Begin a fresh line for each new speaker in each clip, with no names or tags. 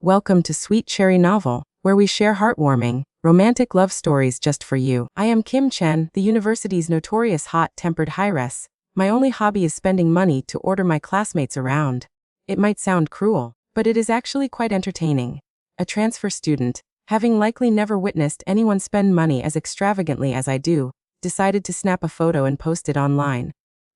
Welcome to Sweet Cherry Novel, where we share heartwarming, romantic love stories just for you. I am Kim Chen, the university's notorious hot-tempered Heiress. My only hobby is spending money to order my classmates around. It might sound cruel, but it is actually quite entertaining. A transfer student, having likely never witnessed anyone spend money as extravagantly as I do, decided to snap a photo and post it online.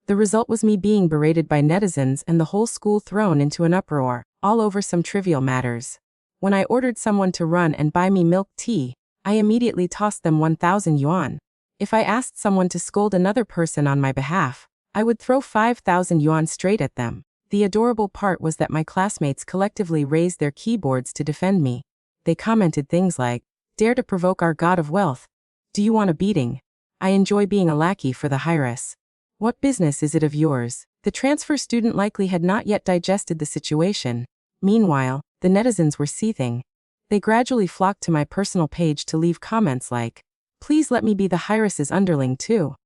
The result was me being berated by netizens and the whole school thrown into an uproar, all over some trivial matters. When I ordered someone to run and buy me milk tea, I immediately tossed them 1,000 yuan. If I asked someone to scold another person on my behalf, I would throw 5,000 yuan straight at them. The adorable part was that my classmates collectively raised their keyboards to defend me. They commented things like, "Dare to provoke our god of wealth. Do you want a beating? I enjoy being a lackey for the Heiress. What business is it of yours?" The transfer student likely had not yet digested the situation. Meanwhile, the netizens were seething. They gradually flocked to my personal page to leave comments like, "Please let me be the Heiress's underling too."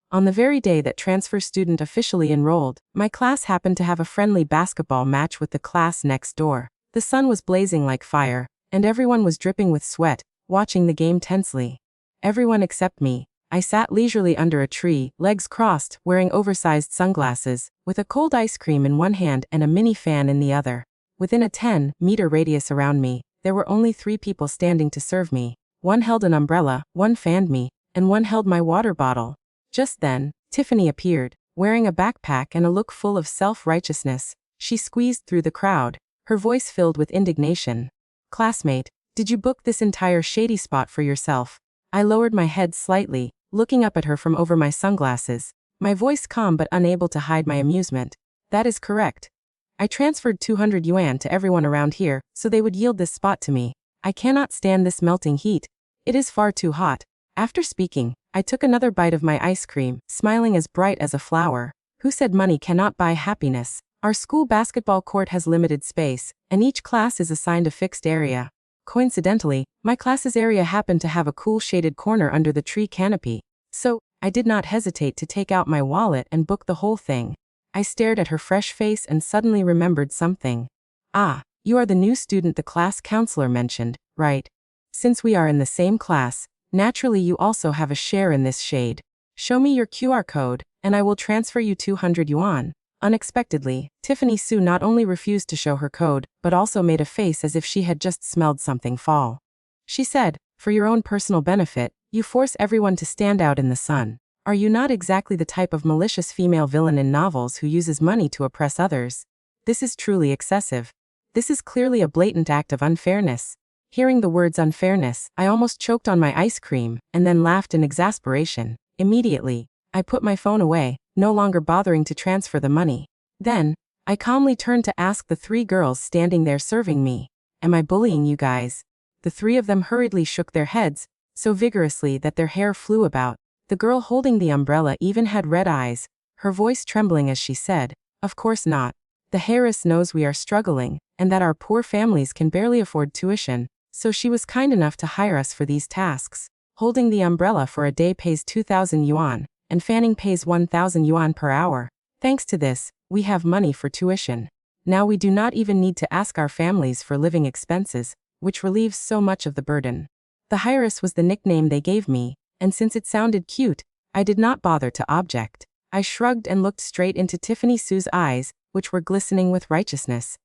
On the very day that transfer student officially enrolled, my class happened to have a friendly basketball match with the class next door. The sun was blazing like fire, and everyone was dripping with sweat, watching the game tensely. Everyone except me. I sat leisurely under a tree, legs crossed, wearing oversized sunglasses, with a cold ice cream in one hand and a mini fan in the other. Within a 10-meter radius around me, there were only 3 people standing to serve me. One held an umbrella, one fanned me, and one held my water bottle. Just then, Tiffany appeared, wearing a backpack and a look full of self-righteousness. She squeezed through the crowd, her voice filled with indignation. "Classmate, did you book this entire shady spot for yourself?" I lowered my head slightly, looking up at her from over my sunglasses, my voice calm but unable to hide my amusement. "That is correct. I transferred 200 yuan to everyone around here, so they would yield this spot to me. I cannot stand this melting heat. It is far too hot." After speaking, I took another bite of my ice cream, smiling as bright as a flower. Who said money cannot buy happiness? Our school basketball court has limited space, and each class is assigned a fixed area. Coincidentally, my class's area happened to have a cool shaded corner under the tree canopy, so I did not hesitate to take out my wallet and book the whole thing. I stared at her fresh face and suddenly remembered something. "Ah, you are the new student the class counselor mentioned, right? Since we are in the same class, naturally you also have a share in this shade. Show me your QR code, and I will transfer you 200 yuan. Unexpectedly, Tiffany Su not only refused to show her code, but also made a face as if she had just smelled something fall. She said, "For your own personal benefit, you force everyone to stand out in the sun. Are you not exactly the type of malicious female villain in novels who uses money to oppress others? This is truly excessive. This is clearly a blatant act of unfairness." Hearing the words unfairness, I almost choked on my ice cream, and then laughed in exasperation. Immediately, I put my phone away, no longer bothering to transfer the money. Then, I calmly turned to ask the 3 girls standing there serving me, "Am I bullying you guys?" The 3 of them hurriedly shook their heads, so vigorously that their hair flew about. The girl holding the umbrella even had red eyes, her voice trembling as she said, "Of course not. The Heiress knows we are struggling, and that our poor families can barely afford tuition, so she was kind enough to hire us for these tasks. Holding the umbrella for a day pays 2,000 yuan, and fanning pays 1,000 yuan per hour. Thanks to this, we have money for tuition. Now we do not even need to ask our families for living expenses, which relieves so much of the burden." The Heiress was the nickname they gave me, and since it sounded cute, I did not bother to object. I shrugged and looked straight into Tiffany Su's eyes, which were glistening with righteousness.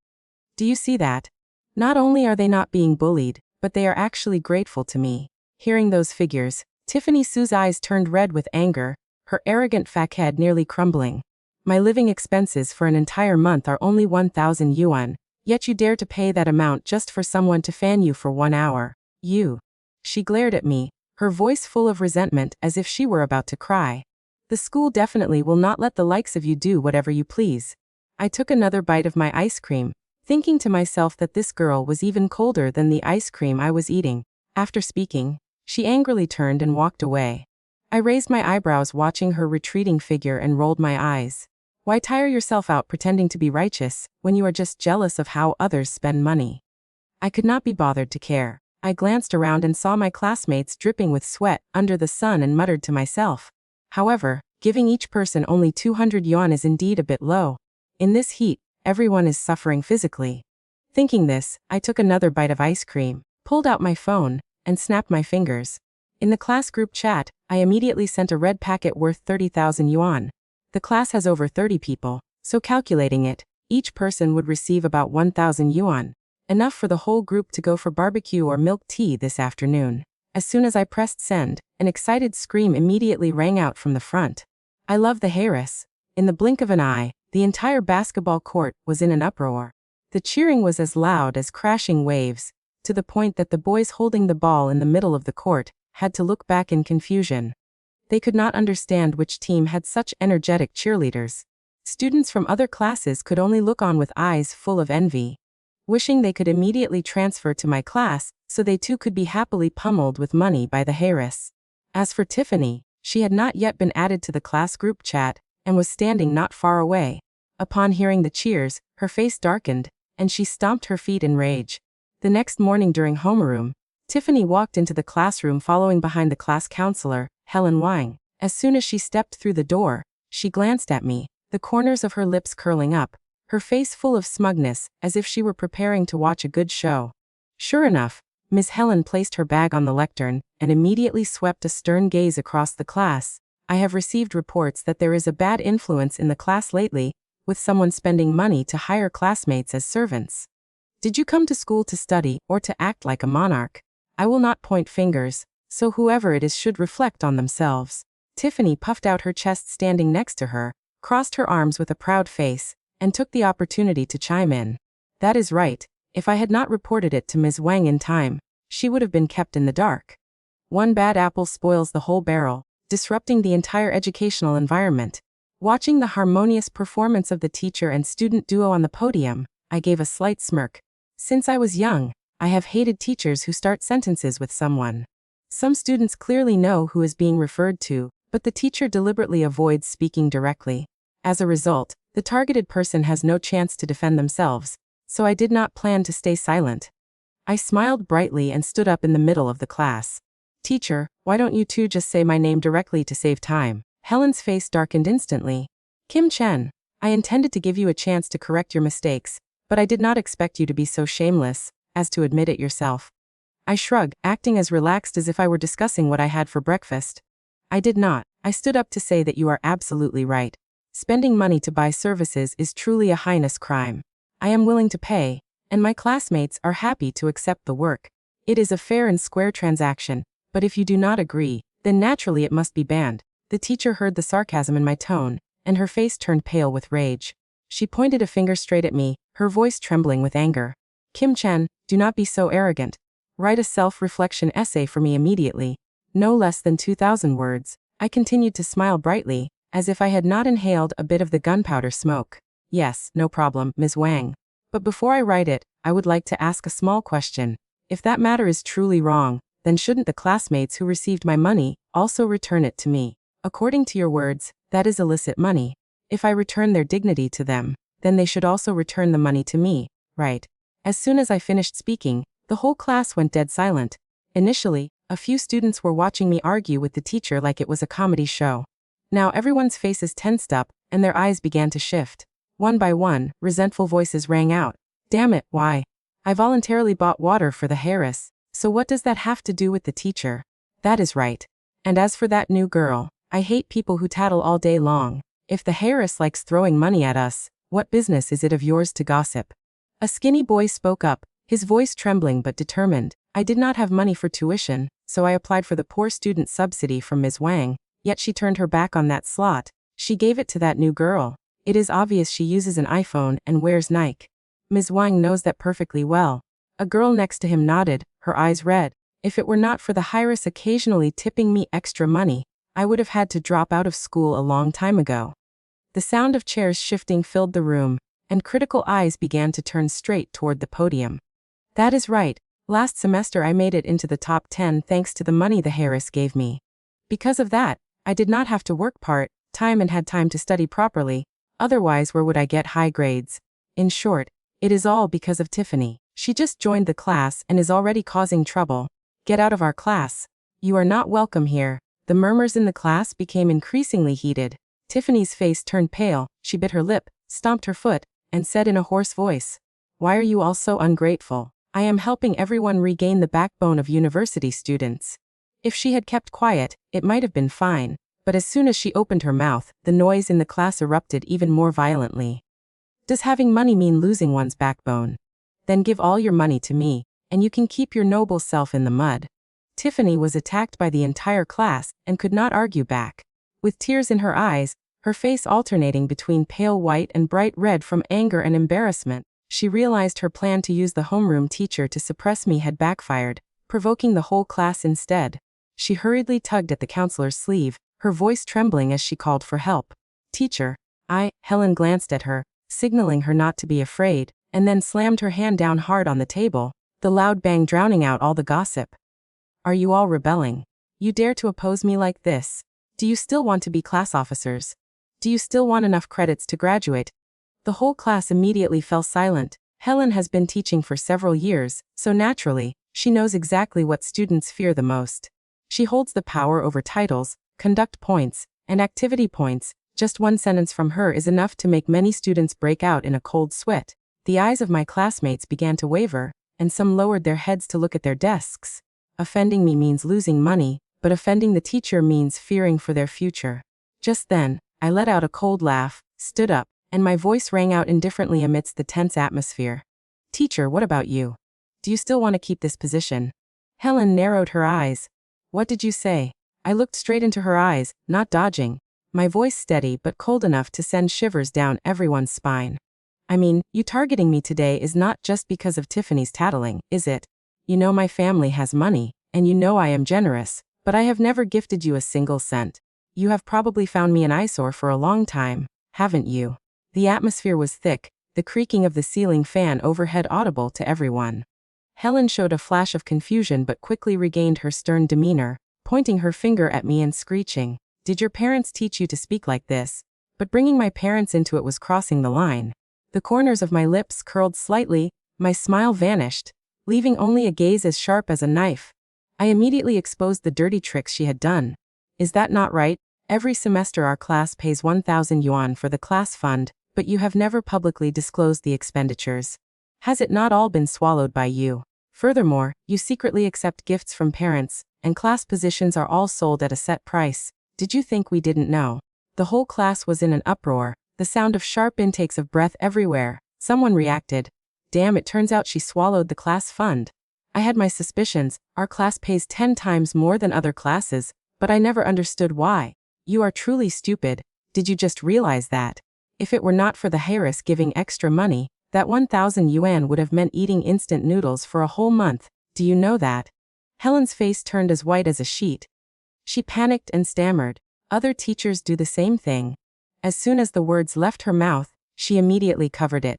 "Do you see that? Not only are they not being bullied, but they are actually grateful to me." Hearing those figures, Tiffany Su's eyes turned red with anger, her arrogant facade nearly crumbling. "My living expenses for an entire month are only 1,000 yuan, yet you dare to pay that amount just for someone to fan you for 1 hour. You." She glared at me, her voice full of resentment as if she were about to cry. "The school definitely will not let the likes of you do whatever you please." I took another bite of my ice cream, thinking to myself that this girl was even colder than the ice cream I was eating. After speaking, she angrily turned and walked away. I raised my eyebrows watching her retreating figure and rolled my eyes. Why tire yourself out pretending to be righteous, when you are just jealous of how others spend money? I could not be bothered to care. I glanced around and saw my classmates dripping with sweat under the sun and muttered to myself. However, giving each person only 200 yuan is indeed a bit low. In this heat, everyone is suffering physically. Thinking this, I took another bite of ice cream, pulled out my phone, and snapped my fingers. In the class group chat, I immediately sent a red packet worth 30,000 yuan. The class has over 30 people, so calculating it, each person would receive about 1,000 yuan. Enough for the whole group to go for barbecue or milk tea this afternoon. As soon as I pressed send, an excited scream immediately rang out from the front. I love the Heiress. In the blink of an eye, the entire basketball court was in an uproar. The cheering was as loud as crashing waves, to the point that the boys holding the ball in the middle of the court had to look back in confusion. They could not understand which team had such energetic cheerleaders. Students from other classes could only look on with eyes full of envy, wishing they could immediately transfer to my class so they too could be happily pummeled with money by the Heiress. As for Tiffany, she had not yet been added to the class group chat and was standing not far away. Upon hearing the cheers, her face darkened, and she stomped her feet in rage. The next morning during homeroom, Tiffany walked into the classroom following behind the class counselor, Helen Wang. As soon as she stepped through the door, she glanced at me, the corners of her lips curling up, her face full of smugness, as if she were preparing to watch a good show. Sure enough, Miss Helen placed her bag on the lectern and immediately swept a stern gaze across the class. I have received reports that there is a bad influence in the class lately, with someone spending money to hire classmates as servants. Did you come to school to study or to act like a monarch? I will not point fingers, so whoever it is should reflect on themselves. Tiffany puffed out her chest standing next to her, crossed her arms with a proud face, and took the opportunity to chime in. That is right. If I had not reported it to Ms. Wang in time, she would have been kept in the dark. One bad apple spoils the whole barrel, disrupting the entire educational environment. Watching the harmonious performance of the teacher and student duo on the podium, I gave a slight smirk. Since I was young, I have hated teachers who start sentences with someone. Some students clearly know who is being referred to, but the teacher deliberately avoids speaking directly. As a result, the targeted person has no chance to defend themselves, so I did not plan to stay silent. I smiled brightly and stood up in the middle of the class. Teacher, why don't you two just say my name directly to save time? Helen's face darkened instantly. Kim Chen, I intended to give you a chance to correct your mistakes, but I did not expect you to be so shameless as to admit it yourself. I shrugged, acting as relaxed as if I were discussing what I had for breakfast. I did not. I stood up to say that you are absolutely right. Spending money to buy services is truly a heinous crime. I am willing to pay, and my classmates are happy to accept the work. It is a fair and square transaction, but if you do not agree, then naturally it must be banned. The teacher heard the sarcasm in my tone, and her face turned pale with rage. She pointed a finger straight at me, her voice trembling with anger. Kim Chen, do not be so arrogant. Write a self-reflection essay for me immediately. No less than 2,000 words. I continued to smile brightly, as if I had not inhaled a bit of the gunpowder smoke. Yes, no problem, Ms. Wang. But before I write it, I would like to ask a small question. If that matter is truly wrong, then shouldn't the classmates who received my money also return it to me? According to your words, that is illicit money. If I return their dignity to them, then they should also return the money to me, right? As soon as I finished speaking, the whole class went dead silent. Initially, a few students were watching me argue with the teacher like it was a comedy show. Now everyone's faces tensed up, and their eyes began to shift. One by one, resentful voices rang out. Damn it, why? I voluntarily bought water for the Heiress, so what does that have to do with the teacher? That is right. And as for that new girl, I hate people who tattle all day long. If the Heiress likes throwing money at us, what business is it of yours to gossip? A skinny boy spoke up, his voice trembling but determined. I did not have money for tuition, so I applied for the poor student subsidy from Ms. Wang, yet she turned her back on that slot. She gave it to that new girl. It is obvious she uses an iPhone and wears Nike. Ms. Wang knows that perfectly well. A girl next to him nodded, her eyes red. If it were not for the Heiress occasionally tipping me extra money, I would have had to drop out of school a long time ago. The sound of chairs shifting filled the room, and critical eyes began to turn straight toward the podium. That is right. Last semester I made it into the top 10 thanks to the money the Heiress gave me. Because of that, I did not have to work part-time and had time to study properly. Otherwise, where would I get high grades? In short, it is all because of Tiffany. She just joined the class and is already causing trouble. Get out of our class. You are not welcome here. The murmurs in the class became increasingly heated. Tiffany's face turned pale, she bit her lip, stomped her foot, and said in a hoarse voice, Why are you all so ungrateful? I am helping everyone regain the backbone of university students. If she had kept quiet, it might have been fine, but as soon as she opened her mouth, the noise in the class erupted even more violently. Does having money mean losing one's backbone? Then give all your money to me, and you can keep your noble self in the mud. Tiffany was attacked by the entire class and could not argue back. With tears in her eyes, her face alternating between pale white and bright red from anger and embarrassment, she realized her plan to use the homeroom teacher to suppress me had backfired, provoking the whole class instead. She hurriedly tugged at the counselor's sleeve, her voice trembling as she called for help. Teacher, Helen glanced at her, signaling her not to be afraid, and then slammed her hand down hard on the table, the loud bang drowning out all the gossip. Are you all rebelling? You dare to oppose me like this? Do you still want to be class officers? Do you still want enough credits to graduate? The whole class immediately fell silent. Helen has been teaching for several years, so naturally, she knows exactly what students fear the most. She holds the power over titles, conduct points, and activity points. Just one sentence from her is enough to make many students break out in a cold sweat. The eyes of my classmates began to waver, and some lowered their heads to look at their desks. Offending me means losing money, but offending the teacher means fearing for their future. Just then, I let out a cold laugh, stood up, and my voice rang out indifferently amidst the tense atmosphere. Teacher, what about you? Do you still want to keep this position? Helen narrowed her eyes. What did you say? I looked straight into her eyes, not dodging, my voice steady but cold enough to send shivers down everyone's spine. I mean, you targeting me today is not just because of Tiffany's tattling, is it? You know my family has money, and you know I am generous, but I have never gifted you a single cent. You have probably found me an eyesore for a long time, haven't you? The atmosphere was thick, the creaking of the ceiling fan overhead audible to everyone. Helen showed a flash of confusion but quickly regained her stern demeanor, pointing her finger at me and screeching, "Did your parents teach you to speak like this?" But bringing my parents into it was crossing the line. The corners of my lips curled slightly, my smile vanished, leaving only a gaze as sharp as a knife. I immediately exposed the dirty tricks she had done. Is that not right? Every semester our class pays 1,000 yuan for the class fund, but you have never publicly disclosed the expenditures. Has it not all been swallowed by you? Furthermore, you secretly accept gifts from parents, and class positions are all sold at a set price. Did you think we didn't know? The whole class was in an uproar, the sound of sharp intakes of breath everywhere. Someone reacted. Damn, it turns out she swallowed the class fund. I had my suspicions. Our class pays 10 times more than other classes, but I never understood why. You are truly stupid. Did you just realize that? If it were not for the Heiress giving extra money, that 1,000 yuan would have meant eating instant noodles for a whole month. Do you know that? Helen's face turned as white as a sheet. She panicked and stammered. Other teachers do the same thing. As soon as the words left her mouth, she immediately covered it.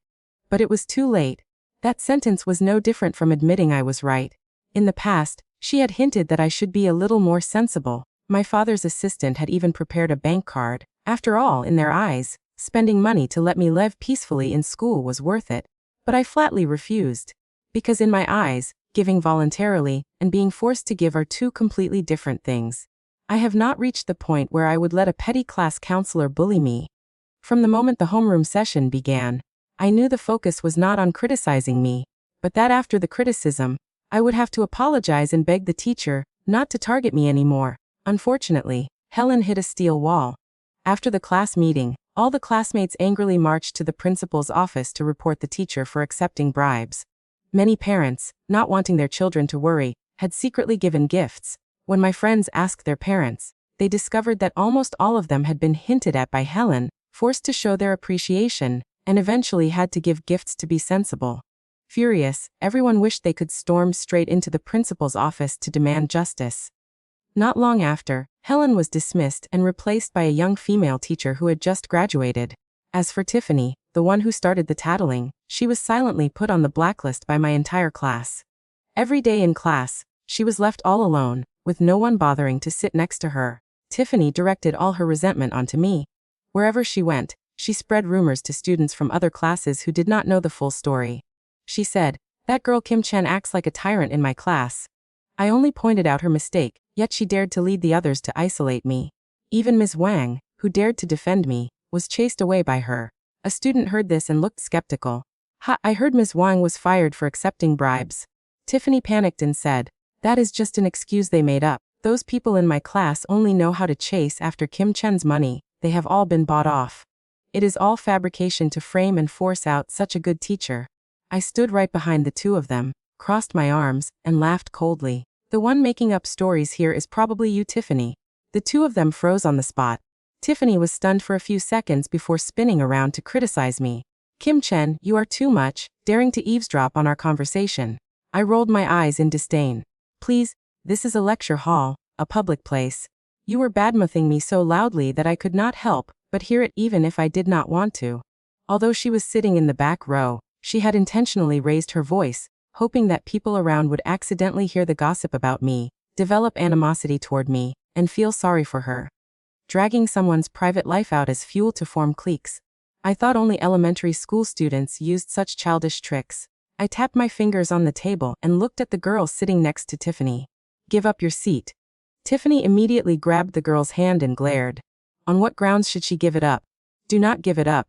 But it was too late. That sentence was no different from admitting I was right. In the past, she had hinted that I should be a little more sensible. My father's assistant had even prepared a bank card. After all, in their eyes, spending money to let me live peacefully in school was worth it. But I flatly refused. Because in my eyes, giving voluntarily and being forced to give are two completely different things. I have not reached the point where I would let a petty class counselor bully me. From the moment the homeroom session began, I knew the focus was not on criticizing me, but that after the criticism, I would have to apologize and beg the teacher not to target me anymore. Unfortunately, Helen hit a steel wall. After the class meeting, all the classmates angrily marched to the principal's office to report the teacher for accepting bribes. Many parents, not wanting their children to worry, had secretly given gifts. When my friends asked their parents, they discovered that almost all of them had been hinted at by Helen, forced to show their appreciation, and eventually had to give gifts to be sensible. Furious, everyone wished they could storm straight into the principal's office to demand justice. Not long after, Helen was dismissed and replaced by a young female teacher who had just graduated. As for Tiffany, the one who started the tattling, she was silently put on the blacklist by my entire class. Every day in class, she was left all alone, with no one bothering to sit next to her. Tiffany directed all her resentment onto me. Wherever she went, she spread rumors to students from other classes who did not know the full story. She said, "That girl Kim Chen acts like a tyrant in my class." I only pointed out her mistake, yet she dared to lead the others to isolate me. Even Ms. Wang, who dared to defend me, was chased away by her. A student heard this and looked skeptical. Ha, I heard Ms. Wang was fired for accepting bribes. Tiffany panicked and said, that is just an excuse they made up. Those people in my class only know how to chase after Kim Chen's money. They have all been bought off. It is all fabrication to frame and force out such a good teacher. I stood right behind the two of them, crossed my arms, and laughed coldly. The one making up stories here is probably you, Tiffany. The two of them froze on the spot. Tiffany was stunned for a few seconds before spinning around to criticize me. Kim Chen, you are too much, daring to eavesdrop on our conversation. I rolled my eyes in disdain. Please, this is a lecture hall, a public place. You were badmouthing me so loudly that I could not help but hear it even if I did not want to. Although she was sitting in the back row, she had intentionally raised her voice, hoping that people around would accidentally hear the gossip about me, develop animosity toward me, and feel sorry for her. Dragging someone's private life out as fuel to form cliques. I thought only elementary school students used such childish tricks. I tapped my fingers on the table and looked at the girl sitting next to Tiffany. Give up your seat. Tiffany immediately grabbed the girl's hand and glared. On what grounds should she give it up? Do not give it up.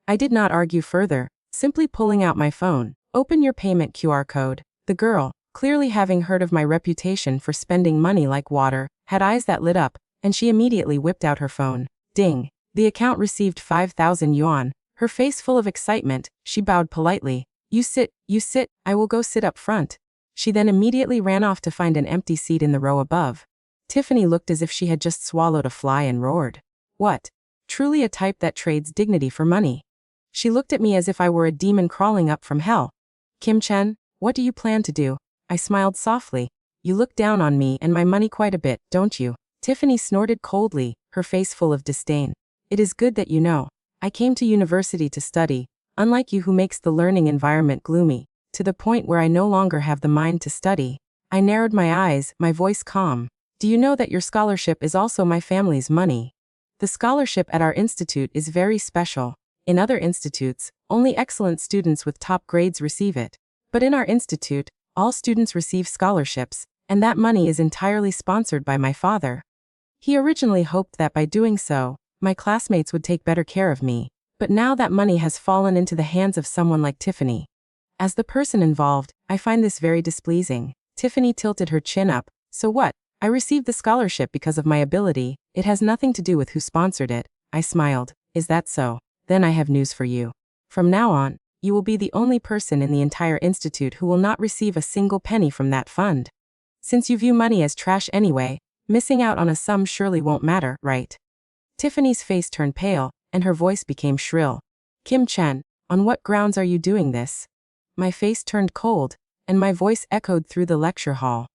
I did not argue further, simply pulling out my phone. Open your payment QR code. The girl, clearly having heard of my reputation for spending money like water, had eyes that lit up, and she immediately whipped out her phone. Ding. The account received 5,000 yuan. Her face full of excitement, she bowed politely. You sit, I will go sit up front. She then immediately ran off to find an empty seat in the row above. Tiffany looked as if she had just swallowed a fly and roared. What? Truly a type that trades dignity for money. She looked at me as if I were a demon crawling up from hell. Kim Chen, what do you plan to do? I smiled softly. You look down on me and my money quite a bit, don't you? Tiffany snorted coldly, her face full of disdain. It is good that you know. I came to university to study, unlike you who makes the learning environment gloomy, to the point where I no longer have the mind to study. I narrowed my eyes, my voice calm. Do you know that your scholarship is also my family's money? The scholarship at our institute is very special. In other institutes, only excellent students with top grades receive it. But in our institute, all students receive scholarships, and that money is entirely sponsored by my father. He originally hoped that by doing so, my classmates would take better care of me, but now that money has fallen into the hands of someone like Tiffany. As the person involved, I find this very displeasing. Tiffany tilted her chin up. So what? I received the scholarship because of my ability. It has nothing to do with who sponsored it. I smiled. Is that so? Then I have news for you. From now on, you will be the only person in the entire institute who will not receive a single penny from that fund. Since you view money as trash anyway, missing out on a sum surely won't matter, right? Tiffany's face turned pale, and her voice became shrill. Kim Chen, on what grounds are you doing this? My face turned cold, and my voice echoed through the lecture hall.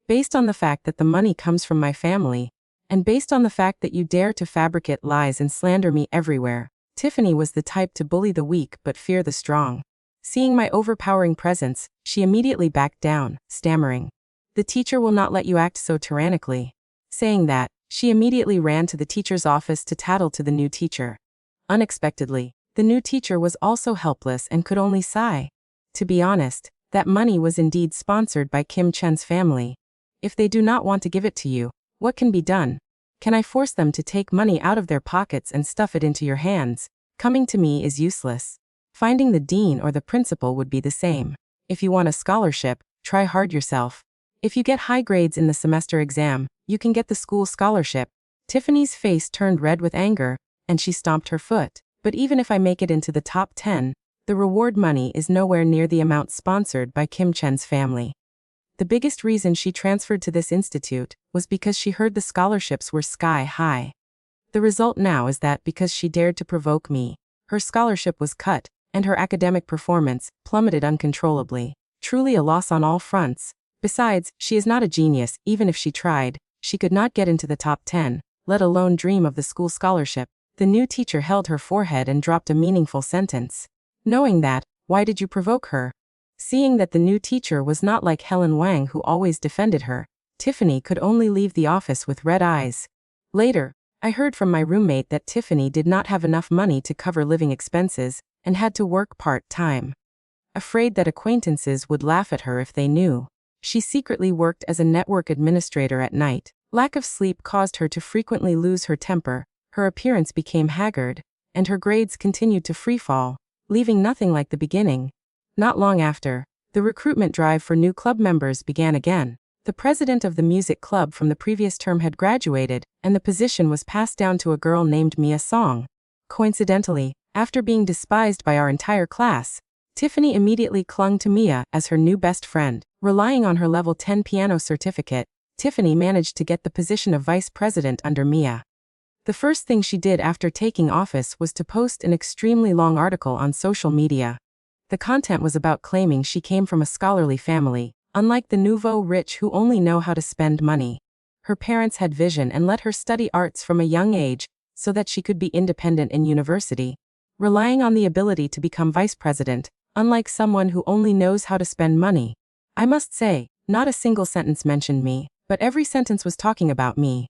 Based on the fact that the money comes from my family, and based on the fact that you dare to fabricate lies and slander me everywhere, Tiffany was the type to bully the weak but fear the strong. Seeing my overpowering presence, she immediately backed down, stammering. The teacher will not let you act so tyrannically. Saying that, she immediately ran to the teacher's office to tattle to the new teacher. Unexpectedly, the new teacher was also helpless and could only sigh. To be honest, that money was indeed sponsored by Kim Chen's family. If they do not want to give it to you, what can be done? Can I force them to take money out of their pockets and stuff it into your hands? Coming to me is useless. Finding the dean or the principal would be the same. If you want a scholarship, try hard yourself. If you get high grades in the semester exam, you can get the school scholarship. Tiffany's face turned red with anger, and she stomped her foot. But even if I make it into the top 10, the reward money is nowhere near the amount sponsored by Kim Chen's family. The biggest reason she transferred to this institute was because she heard the scholarships were sky high. The result now is that because she dared to provoke me, her scholarship was cut, and her academic performance plummeted uncontrollably. Truly a loss on all fronts. Besides, she is not a genius. Even if she tried, she could not get into the top 10, let alone dream of the school scholarship. The new teacher held her forehead and dropped a meaningful sentence. Knowing that, why did you provoke her? Seeing that the new teacher was not like Helen Wang who always defended her, Tiffany could only leave the office with red eyes. Later, I heard from my roommate that Tiffany did not have enough money to cover living expenses and had to work part-time. Afraid that acquaintances would laugh at her if they knew, she secretly worked as a network administrator at night. Lack of sleep caused her to frequently lose her temper, her appearance became haggard, and her grades continued to freefall, leaving nothing like the beginning. Not long after, the recruitment drive for new club members began again. The president of the music club from the previous term had graduated, and the position was passed down to a girl named Mia Song. Coincidentally, after being despised by our entire class, Tiffany immediately clung to Mia as her new best friend. Relying on her level 10 piano certificate, Tiffany managed to get the position of vice president under Mia. The first thing she did after taking office was to post an extremely long article on social media. The content was about claiming she came from a scholarly family, unlike the nouveau rich who only know how to spend money. Her parents had vision and let her study arts from a young age so that she could be independent in university, relying on the ability to become vice president, unlike someone who only knows how to spend money. I must say, not a single sentence mentioned me, but every sentence was talking about me.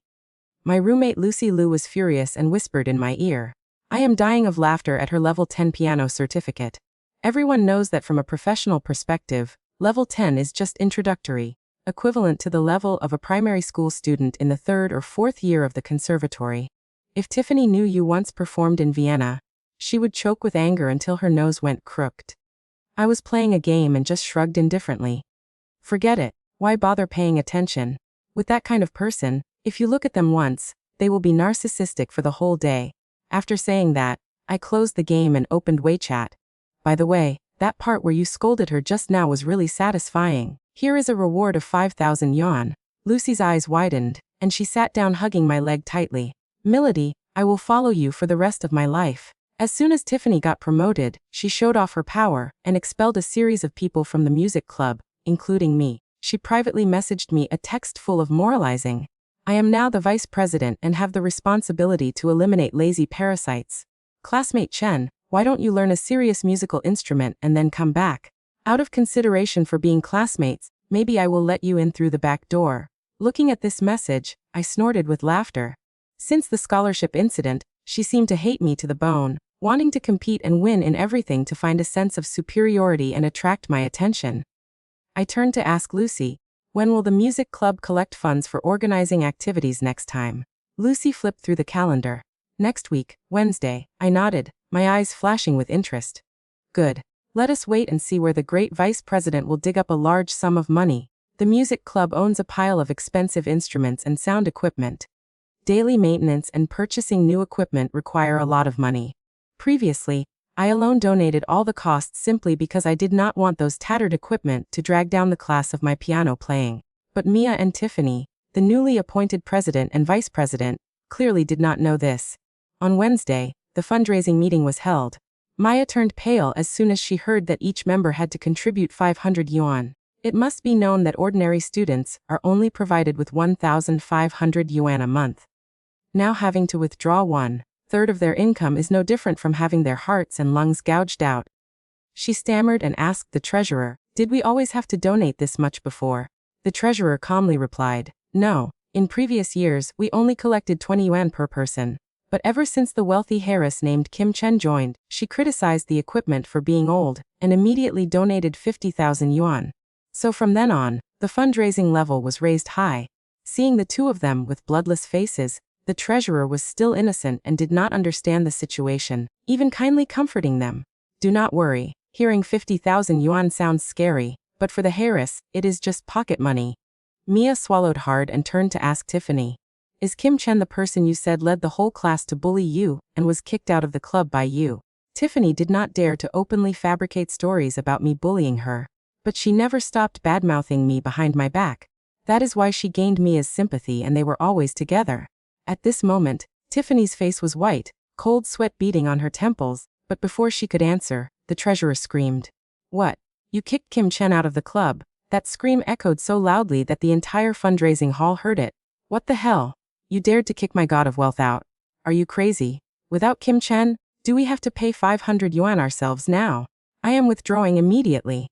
My roommate Lucy Liu was furious and whispered in my ear, "I am dying of laughter at her level 10 piano certificate. Everyone knows that from a professional perspective, level 10 is just introductory, equivalent to the level of a primary school student in the 3rd or 4th year of the conservatory. If Tiffany knew you once performed in Vienna, she would choke with anger until her nose went crooked." I was playing a game and just shrugged indifferently. Forget it, why bother paying attention? With that kind of person, if you look at them once, they will be narcissistic for the whole day. After saying that, I closed the game and opened WeChat. By the way, that part where you scolded her just now was really satisfying. Here is a reward of 5,000 yuan. Lucy's eyes widened, and she sat down hugging my leg tightly. Milady, I will follow you for the rest of my life. As soon as Tiffany got promoted, she showed off her power and expelled a series of people from the music club, including me. She privately messaged me a text full of moralizing. I am now the vice president and have the responsibility to eliminate lazy parasites. Classmate Chen, why don't you learn a serious musical instrument and then come back? Out of consideration for being classmates, maybe I will let you in through the back door. Looking at this message, I snorted with laughter. Since the scholarship incident, she seemed to hate me to the bone, wanting to compete and win in everything to find a sense of superiority and attract my attention. I turned to ask Lucy, when will the music club collect funds for organizing activities next time? Lucy flipped through the calendar. Next week, Wednesday, I nodded, my eyes flashing with interest. Good. Let us wait and see where the great vice president will dig up a large sum of money. The music club owns a pile of expensive instruments and sound equipment. Daily maintenance and purchasing new equipment require a lot of money. Previously, I alone donated all the costs simply because I did not want those tattered equipment to drag down the class of my piano playing. But Mia and Tiffany, the newly appointed president and vice president, clearly did not know this. On Wednesday, the fundraising meeting was held. Maya turned pale as soon as she heard that each member had to contribute 500 yuan. It must be known that ordinary students are only provided with 1,500 yuan a month. Now having to withdraw 1/3 of their income is no different from having their hearts and lungs gouged out. She stammered and asked the treasurer, "Did we always have to donate this much before?" The treasurer calmly replied, "No, in previous years we only collected 20 yuan per person. But ever since the wealthy Heiress named Kim Chen joined, she criticized the equipment for being old, and immediately donated 50,000 yuan. So from then on, the fundraising level was raised high. Seeing the two of them with bloodless faces, the treasurer was still innocent and did not understand the situation, even kindly comforting them. Do not worry, hearing 50,000 yuan sounds scary, but for the Heiress, it is just pocket money. Mia swallowed hard and turned to ask Tiffany. Is Kim Chen the person you said led the whole class to bully you and was kicked out of the club by you? Tiffany did not dare to openly fabricate stories about me bullying her, but she never stopped badmouthing me behind my back. That is why she gained Mia's sympathy and they were always together. At this moment, Tiffany's face was white, cold sweat beading on her temples, but before she could answer, the treasurer screamed. What? You kicked Kim Chen out of the club? That scream echoed so loudly that the entire fundraising hall heard it. What the hell? You dared to kick my god of wealth out. Are you crazy? Without Kim Chen, do we have to pay 500 yuan ourselves now? I am withdrawing immediately.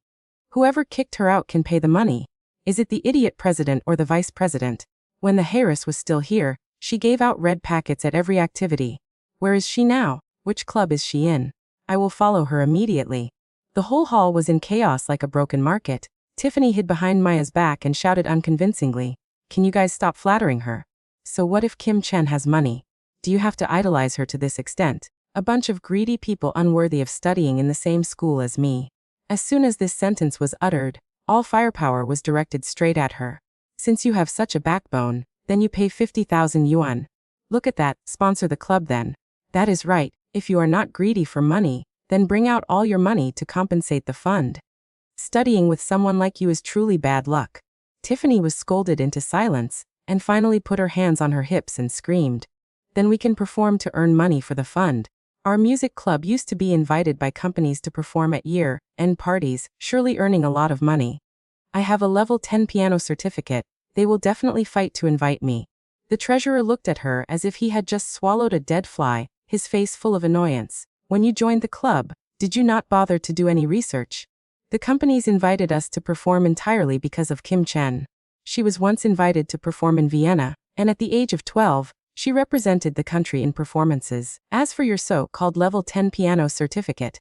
Whoever kicked her out can pay the money. Is it the idiot president or the vice president? When the Heiress was still here, she gave out red packets at every activity. Where is she now? Which club is she in? I will follow her immediately. The whole hall was in chaos like a broken market. Tiffany hid behind Maya's back and shouted unconvincingly, "Can you guys stop flattering her? So what if Kim Chen has money? Do you have to idolize her to this extent?" A bunch of greedy people unworthy of studying in the same school as me. As soon as this sentence was uttered, all firepower was directed straight at her. Since you have such a backbone, then you pay 50,000 yuan. Look at that, sponsor the club then. That is right, if you are not greedy for money, then bring out all your money to compensate the fund. Studying with someone like you is truly bad luck. Tiffany was scolded into silence, and finally put her hands on her hips and screamed. Then we can perform to earn money for the fund. Our music club used to be invited by companies to perform at year-end parties, surely earning a lot of money. I have a level 10 piano certificate, they will definitely fight to invite me. The treasurer looked at her as if he had just swallowed a dead fly, his face full of annoyance. When you joined the club, did you not bother to do any research? The companies invited us to perform entirely because of Kim Chen. She was once invited to perform in Vienna, and at the age of 12, she represented the country in performances. As for your so-called level 10 piano certificate,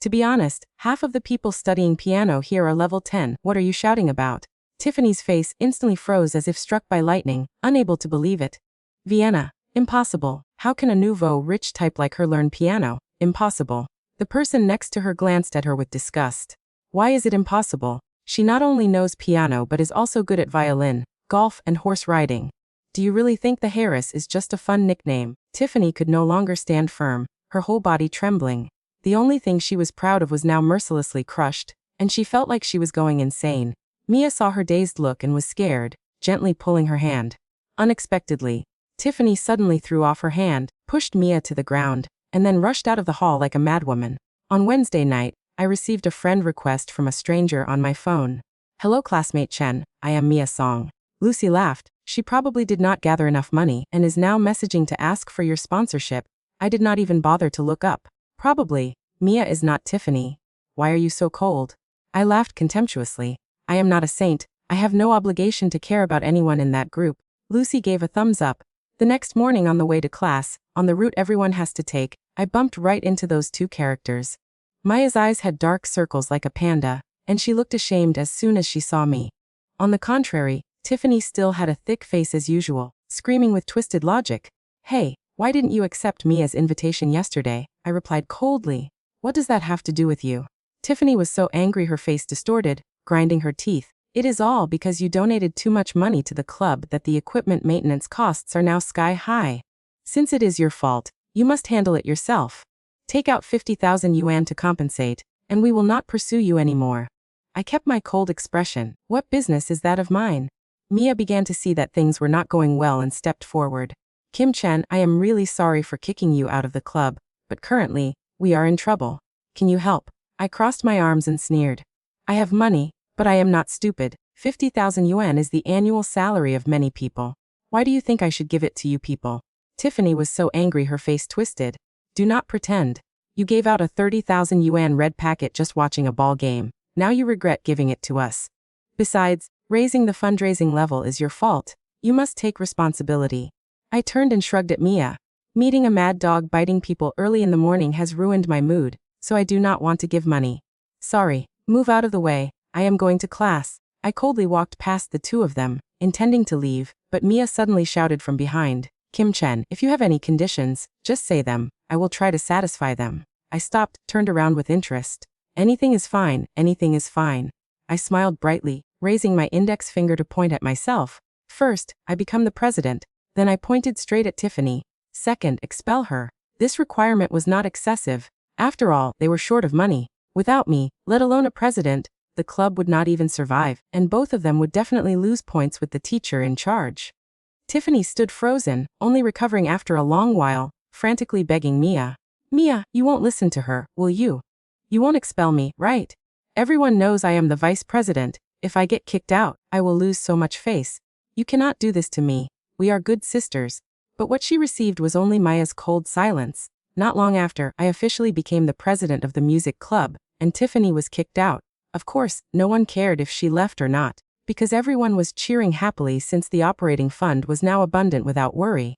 to be honest, half of the people studying piano here are level 10. What are you shouting about? Tiffany's face instantly froze as if struck by lightning, unable to believe it. Vienna. Impossible. How can a nouveau rich type like her learn piano? Impossible. The person next to her glanced at her with disgust. Why is it impossible? She not only knows piano but is also good at violin, golf and horse riding. Do you really think the Heiress is just a fun nickname? Tiffany could no longer stand firm, her whole body trembling. The only thing she was proud of was now mercilessly crushed, and she felt like she was going insane. Mia saw her dazed look and was scared, gently pulling her hand. Unexpectedly, Tiffany suddenly threw off her hand, pushed Mia to the ground, and then rushed out of the hall like a madwoman. On Wednesday night, I received a friend request from a stranger on my phone. Hello classmate Chen, I am Mia Song. Lucy laughed. She probably did not gather enough money and is now messaging to ask for your sponsorship. I did not even bother to look up. Probably. Mia is not Tiffany. Why are you so cold? I laughed contemptuously. I am not a saint. I have no obligation to care about anyone in that group. Lucy gave a thumbs up. The next morning on the way to class, on the route everyone has to take, I bumped right into those two characters. Maya's eyes had dark circles like a panda, and she looked ashamed as soon as she saw me. On the contrary, Tiffany still had a thick face as usual, screaming with twisted logic. Hey, why didn't you accept Mia's invitation yesterday? I replied coldly. What does that have to do with you? Tiffany was so angry her face distorted, grinding her teeth. It is all because you donated too much money to the club that the equipment maintenance costs are now sky high. Since it is your fault, you must handle it yourself. Take out 50,000 yuan to compensate, and we will not pursue you anymore. I kept my cold expression. What business is that of mine? Mia began to see that things were not going well and stepped forward. Kim Chen, I am really sorry for kicking you out of the club, but currently, we are in trouble. Can you help? I crossed my arms and sneered. I have money, but I am not stupid. 50,000 yuan is the annual salary of many people. Why do you think I should give it to you people? Tiffany was so angry her face twisted. Do not pretend. You gave out a 30,000 yuan red packet just watching a ball game. Now you regret giving it to us. Besides, raising the fundraising level is your fault. You must take responsibility. I turned and shrugged at Mia. Meeting a mad dog biting people early in the morning has ruined my mood, so I do not want to give money. Sorry, move out of the way, I am going to class. I coldly walked past the two of them, intending to leave, but Mia suddenly shouted from behind. Kim Chen, if you have any conditions, just say them, I will try to satisfy them. I stopped, turned around with interest. Anything is fine, anything is fine. I smiled brightly, raising my index finger to point at myself. First, I become the president, then I pointed straight at Tiffany. Second, expel her. This requirement was not excessive. After all, they were short of money. Without me, let alone a president, the club would not even survive, and both of them would definitely lose points with the teacher in charge. Tiffany stood frozen, only recovering after a long while, frantically begging Mia. Mia, you won't listen to her, will you? You won't expel me, right? Everyone knows I am the vice president. If I get kicked out, I will lose so much face. You cannot do this to me. We are good sisters. But what she received was only Maya's cold silence. Not long after, I officially became the president of the music club, and Tiffany was kicked out. Of course, no one cared if she left or not, because everyone was cheering happily since the operating fund was now abundant without worry.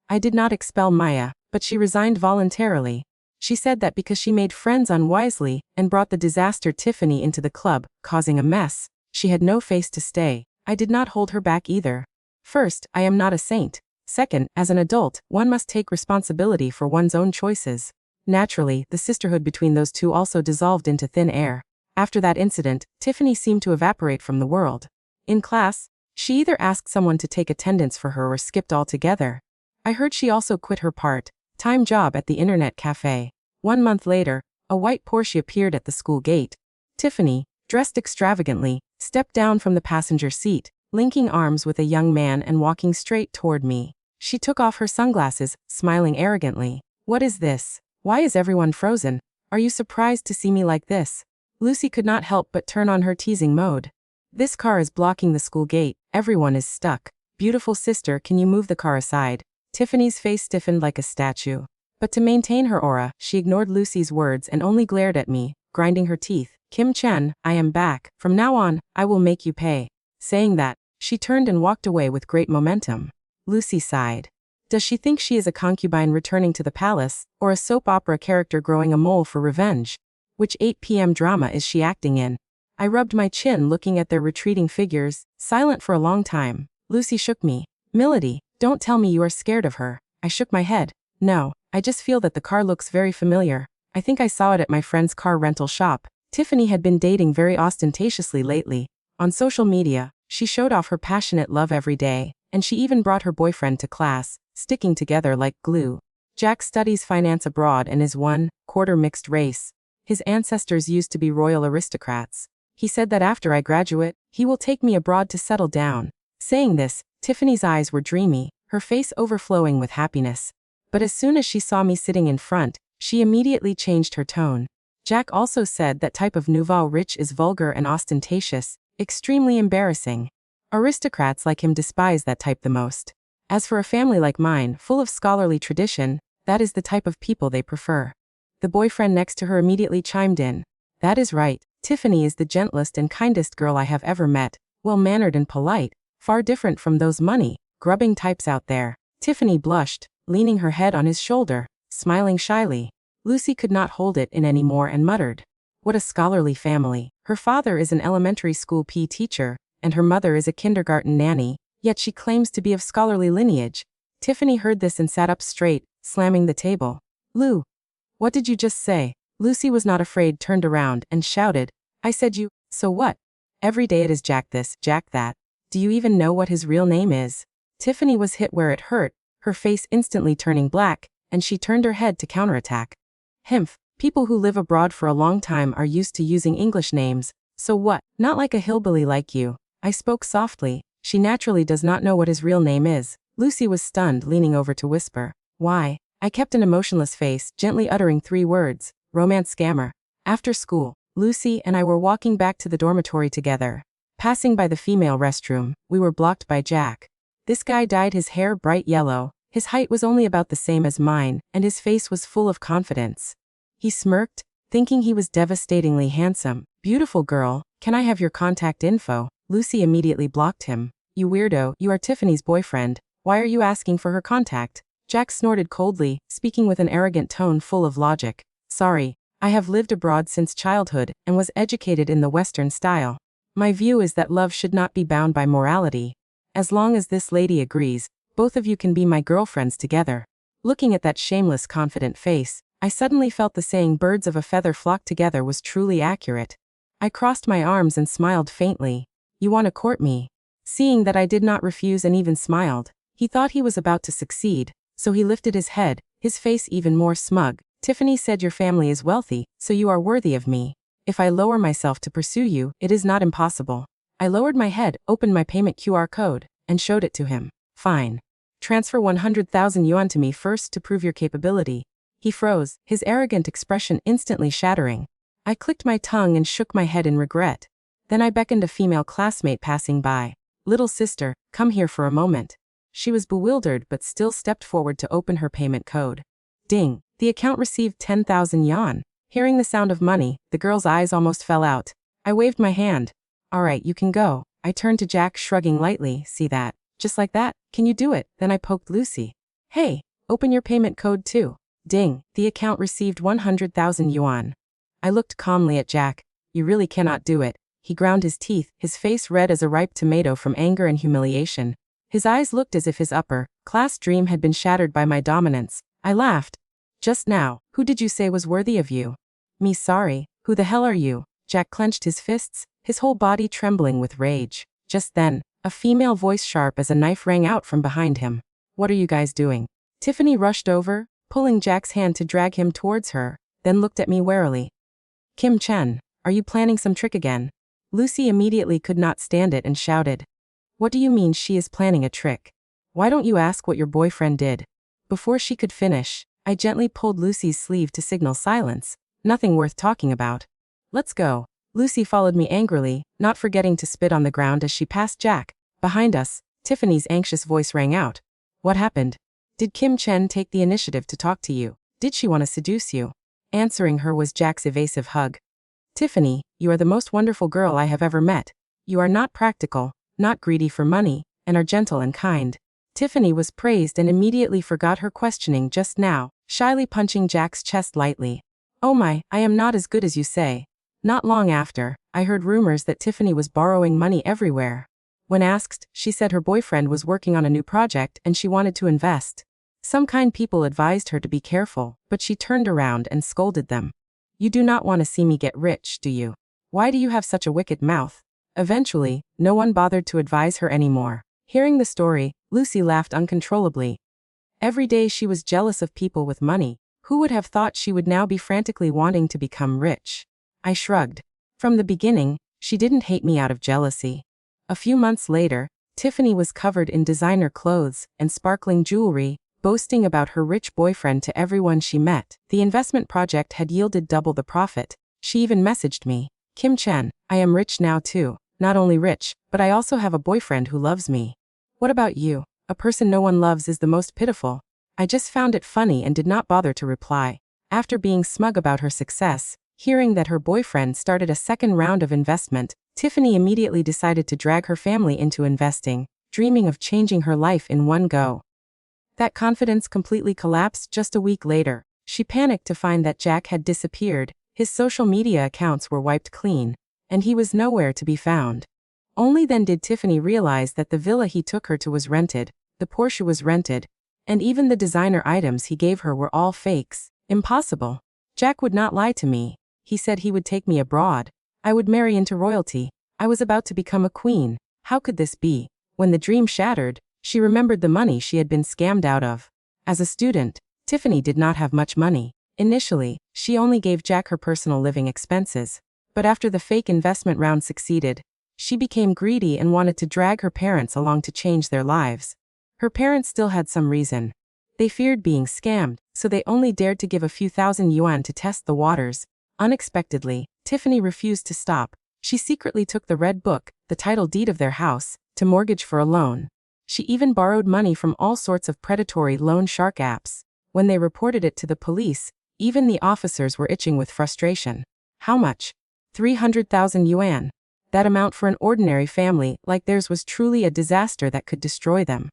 I did not expel Maya, but she resigned voluntarily. She said that because she made friends unwisely and brought the disaster Tiffany into the club, causing a mess, she had no face to stay. I did not hold her back either. First, I am not a saint. Second, as an adult, one must take responsibility for one's own choices. Naturally, the sisterhood between those two also dissolved into thin air. After that incident, Tiffany seemed to evaporate from the world. In class, she either asked someone to take attendance for her or skipped altogether. I heard she also quit her part-time job at the internet cafe. 1 month later, a white Porsche appeared at the school gate. Tiffany, dressed extravagantly, stepped down from the passenger seat, linking arms with a young man and walking straight toward me. She took off her sunglasses, smiling arrogantly. "What is this? Why is everyone frozen? Are you surprised to see me like this?" Lucy could not help but turn on her teasing mode. "This car is blocking the school gate. Everyone is stuck. Beautiful sister, can you move the car aside?" Tiffany's face stiffened like a statue. But to maintain her aura, she ignored Lucy's words and only glared at me, grinding her teeth. "Kim Chen, I am back. From now on, I will make you pay." Saying that, she turned and walked away with great momentum. Lucy sighed. Does she think she is a concubine returning to the palace, or a soap opera character growing a mole for revenge? Which 8 p.m. drama is she acting in? I rubbed my chin looking at their retreating figures, silent for a long time. Lucy shook me. "Milady, don't tell me you are scared of her." I shook my head. "No, I just feel that the car looks very familiar. I think I saw it at my friend's car rental shop." Tiffany had been dating very ostentatiously lately. On social media, she showed off her passionate love every day, and she even brought her boyfriend to class, sticking together like glue. Jack studies finance abroad and is 1/4 mixed race. His ancestors used to be royal aristocrats. He said that after I graduate, he will take me abroad to settle down. Saying this, Tiffany's eyes were dreamy, her face overflowing with happiness. But as soon as she saw me sitting in front, she immediately changed her tone. Jack also said that type of nouveau rich is vulgar and ostentatious, extremely embarrassing. Aristocrats like him despise that type the most. As for a family like mine, full of scholarly tradition, that is the type of people they prefer. The boyfriend next to her immediately chimed in. "That is right. Tiffany is the gentlest and kindest girl I have ever met, well-mannered and polite, far different from those money-grubbing types out there." Tiffany blushed, leaning her head on his shoulder, smiling shyly. Lucy could not hold it in any more and muttered. "What a scholarly family. Her father is an elementary school PE teacher, and her mother is a kindergarten nanny, yet she claims to be of scholarly lineage." Tiffany heard this and sat up straight, slamming the table. "Lou, what did you just say?" Lucy was not afraid, turned around, and shouted. "I said you, so what? Every day it is Jack this, Jack that. Do you even know what his real name is?" Tiffany was hit where it hurt, her face instantly turning black, and she turned her head to counterattack. "Himph, people who live abroad for a long time are used to using English names, so what? Not like a hillbilly like you." I spoke softly. She naturally does not know what his real name is. Lucy was stunned, leaning over to whisper. "Why?" I kept an emotionless face, gently uttering 3 words. "Romance scammer." After school, Lucy and I were walking back to the dormitory together. Passing by the female restroom, we were blocked by Jack. This guy dyed his hair bright yellow, his height was only about the same as mine, and his face was full of confidence. He smirked, thinking he was devastatingly handsome. "Beautiful girl, can I have your contact info?" Lucy immediately blocked him. "You weirdo, you are Tiffany's boyfriend. Why are you asking for her contact?" Jack snorted coldly, speaking with an arrogant tone full of logic. "Sorry, I have lived abroad since childhood, and was educated in the Western style. My view is that love should not be bound by morality. As long as this lady agrees, both of you can be my girlfriends together." Looking at that shameless, confident face, I suddenly felt the saying "birds of a feather flock together" was truly accurate. I crossed my arms and smiled faintly. "You want to court me?" Seeing that I did not refuse and even smiled, he thought he was about to succeed, so he lifted his head, his face even more smug. "Tiffany said your family is wealthy, so you are worthy of me. If I lower myself to pursue you, it is not impossible." I lowered my head, opened my payment QR code, and showed it to him. "Fine. Transfer 100,000 yuan to me first to prove your capability." He froze, his arrogant expression instantly shattering. I clicked my tongue and shook my head in regret. Then I beckoned a female classmate passing by. "Little sister, come here for a moment." She was bewildered but still stepped forward to open her payment code. Ding, the account received 10,000 yuan. Hearing the sound of money, the girl's eyes almost fell out. I waved my hand. "All right, you can go." I turned to Jack, shrugging lightly. "See that? Just like that? Can you do it?" Then I poked Lucy. "Hey, open your payment code too." Ding, the account received 100,000 yuan. I looked calmly at Jack. "You really cannot do it." He ground his teeth, his face red as a ripe tomato from anger and humiliation. His eyes looked as if his upper class dream had been shattered by my dominance. I laughed. Just now, who did you say was worthy of you? Me sorry, who the hell are you? Jack clenched his fists, his whole body trembling with rage. Just then, a female voice sharp as a knife rang out from behind him. What are you guys doing? Tiffany rushed over, pulling Jack's hand to drag him towards her, then looked at me warily. Kim Chen, are you planning some trick again? Lucy immediately could not stand it and shouted. What do you mean she is planning a trick? Why don't you ask what your boyfriend did? Before she could finish, I gently pulled Lucy's sleeve to signal silence. Nothing worth talking about. Let's go. Lucy followed me angrily, not forgetting to spit on the ground as she passed Jack. Behind us, Tiffany's anxious voice rang out. What happened? Did Kim Chen take the initiative to talk to you? Did she want to seduce you? Answering her was Jack's evasive hug. Tiffany, you are the most wonderful girl I have ever met. You are not practical, not greedy for money, and are gentle and kind. Tiffany was praised and immediately forgot her questioning just now, shyly punching Jack's chest lightly. Oh my, I am not as good as you say. Not long after, I heard rumors that Tiffany was borrowing money everywhere. When asked, she said her boyfriend was working on a new project and she wanted to invest. Some kind people advised her to be careful, but she turned around and scolded them. You do not want to see me get rich, do you? Why do you have such a wicked mouth? Eventually, no one bothered to advise her anymore. Hearing the story, Lucy laughed uncontrollably. Every day she was jealous of people with money. Who would have thought she would now be frantically wanting to become rich? I shrugged. From the beginning, she didn't hate me out of jealousy. A few months later, Tiffany was covered in designer clothes and sparkling jewelry, boasting about her rich boyfriend to everyone she met. The investment project had yielded double the profit. She even messaged me, Kim Chen, I am rich now too. Not only rich, but I also have a boyfriend who loves me. What about you? A person no one loves is the most pitiful. I just found it funny and did not bother to reply. After being smug about her success, hearing that her boyfriend started a second round of investment, Tiffany immediately decided to drag her family into investing, dreaming of changing her life in one go. That confidence completely collapsed just a week later. She panicked to find that Jack had disappeared, his social media accounts were wiped clean, and he was nowhere to be found. Only then did Tiffany realize that the villa he took her to was rented, the Porsche was rented, and even the designer items he gave her were all fakes. Impossible. Jack would not lie to me. He said he would take me abroad. I would marry into royalty. I was about to become a queen. How could this be? When the dream shattered, she remembered the money she had been scammed out of. As a student, Tiffany did not have much money. Initially, she only gave Jack her personal living expenses. But after the fake investment round succeeded, she became greedy and wanted to drag her parents along to change their lives. Her parents still had some reason. They feared being scammed, so they only dared to give a few thousand yuan to test the waters. Unexpectedly, Tiffany refused to stop. She secretly took the red book, the title deed of their house, to mortgage for a loan. She even borrowed money from all sorts of predatory loan shark apps. When they reported it to the police, even the officers were itching with frustration. How much? 300,000 yuan. That amount for an ordinary family like theirs was truly a disaster that could destroy them.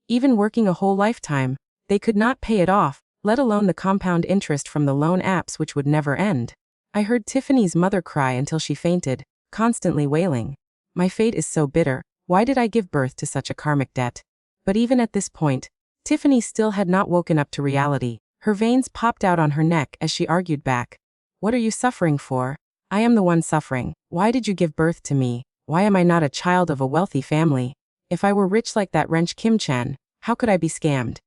Even working a whole lifetime, they could not pay it off, let alone the compound interest from the loan apps which would never end. I heard Tiffany's mother cry until she fainted, constantly wailing. My fate is so bitter. Why did I give birth to such a karmic debt? But even at this point, Tiffany still had not woken up to reality. Her veins popped out on her neck as she argued back. What are you suffering for? I am the one suffering. Why did you give birth to me? Why am I not a child of a wealthy family? If I were rich like that wretch Kim Chen, how could I be scammed?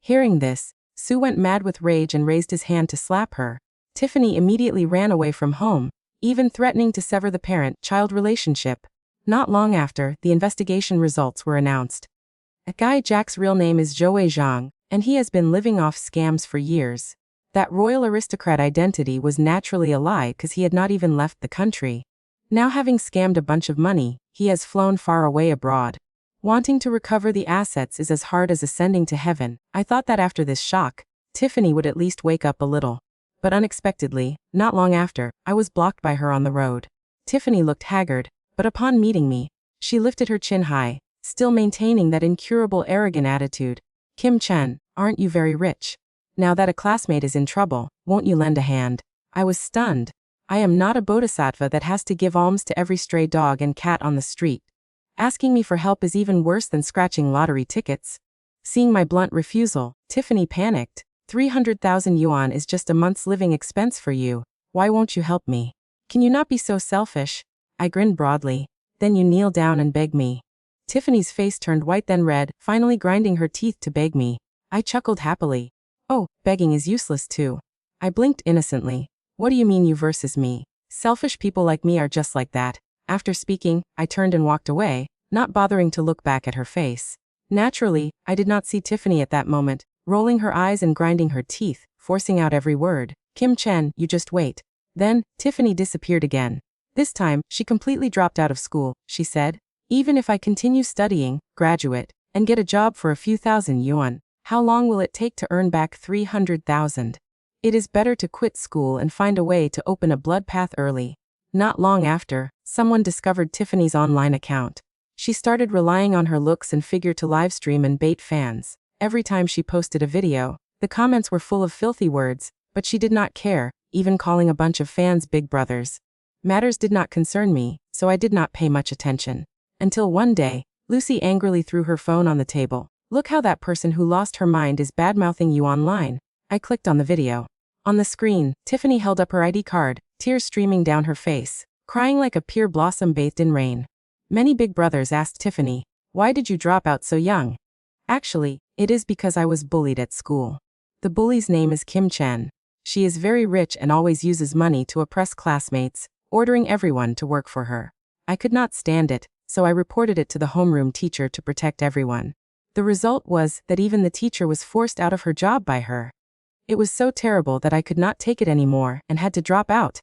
Hearing this, Sue went mad with rage and raised his hand to slap her. Tiffany immediately ran away from home, even threatening to sever the parent-child relationship. Not long after, the investigation results were announced. A guy Jack's real name is Zhou Zhang, and he has been living off scams for years. That royal aristocrat identity was naturally a lie because he had not even left the country. Now having scammed a bunch of money, he has flown far away abroad. Wanting to recover the assets is as hard as ascending to heaven. I thought that after this shock, Tiffany would at least wake up a little. But unexpectedly, not long after, I was blocked by her on the road. Tiffany looked haggard, but upon meeting me, she lifted her chin high, still maintaining that incurable arrogant attitude. Kim Chen, aren't you very rich? Now that a classmate is in trouble, won't you lend a hand? I was stunned. I am not a bodhisattva that has to give alms to every stray dog and cat on the street. Asking me for help is even worse than scratching lottery tickets. Seeing my blunt refusal, Tiffany panicked. 300,000 yuan is just a month's living expense for you. Why won't you help me? Can you not be so selfish? I grinned broadly. Then you kneel down and beg me. Tiffany's face turned white then red, finally grinding her teeth to beg me. I chuckled happily. Oh, begging is useless too. I blinked innocently. What do you mean you versus me? Selfish people like me are just like that. After speaking, I turned and walked away, not bothering to look back at her face. Naturally, I did not see Tiffany at that moment, rolling her eyes and grinding her teeth, forcing out every word. Kim Chen, you just wait. Then, Tiffany disappeared again. This time, she completely dropped out of school, she said. Even if I continue studying, graduate, and get a job for a few thousand yuan, how long will it take to earn back 300,000? It is better to quit school and find a way to open a blood path early. Not long after, someone discovered Tiffany's online account. She started relying on her looks and figure to livestream and bait fans. Every time she posted a video, the comments were full of filthy words, but she did not care, even calling a bunch of fans big brothers. Matters did not concern me, so I did not pay much attention. Until one day, Lucy angrily threw her phone on the table. Look how that person who lost her mind is badmouthing you online. I clicked on the video. On the screen, Tiffany held up her ID card, tears streaming down her face, crying like a pear blossom bathed in rain. Many big brothers asked Tiffany, why did you drop out so young? Actually, it is because I was bullied at school. The bully's name is Kim Chen. She is very rich and always uses money to oppress classmates, ordering everyone to work for her. I could not stand it, so I reported it to the homeroom teacher to protect everyone. The result was that even the teacher was forced out of her job by her. It was so terrible that I could not take it anymore and had to drop out.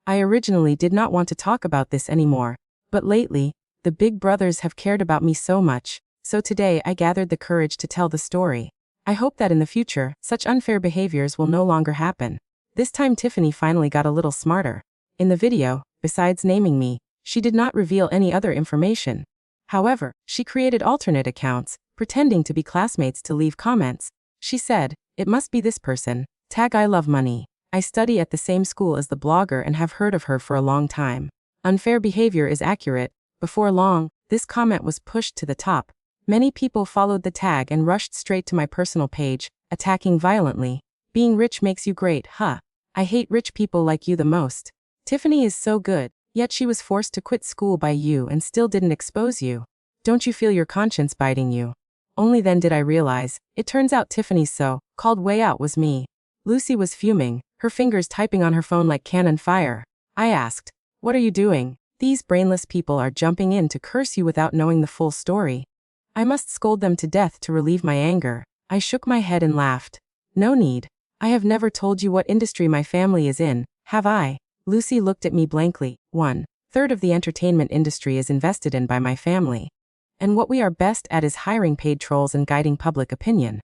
I originally did not want to talk about this anymore, but lately, the big brothers have cared about me so much, so today I gathered the courage to tell the story. I hope that in the future, such unfair behaviors will no longer happen. This time Tiffany finally got a little smarter. In the video, besides naming me, she did not reveal any other information. However, she created alternate accounts, pretending to be classmates to leave comments. She said, it must be this person, tag I love money. I study at the same school as the blogger and have heard of her for a long time. Unfair behavior is accurate. Before long, this comment was pushed to the top. Many people followed the tag and rushed straight to my personal page, attacking violently. Being rich makes you great, huh? I hate rich people like you the most. Tiffany is so good, yet she was forced to quit school by you and still didn't expose you. Don't you feel your conscience biting you? Only then did I realize, it turns out Tiffany's so-called way out was me. Lucy was fuming, her fingers typing on her phone like cannon fire. I asked, what are you doing? These brainless people are jumping in to curse you without knowing the full story. I must scold them to death to relieve my anger. I shook my head and laughed. No need. I have never told you what industry my family is in, have I? Lucy looked at me blankly. 1/3 of the entertainment industry is invested in by my family. And what we are best at is hiring paid trolls and guiding public opinion.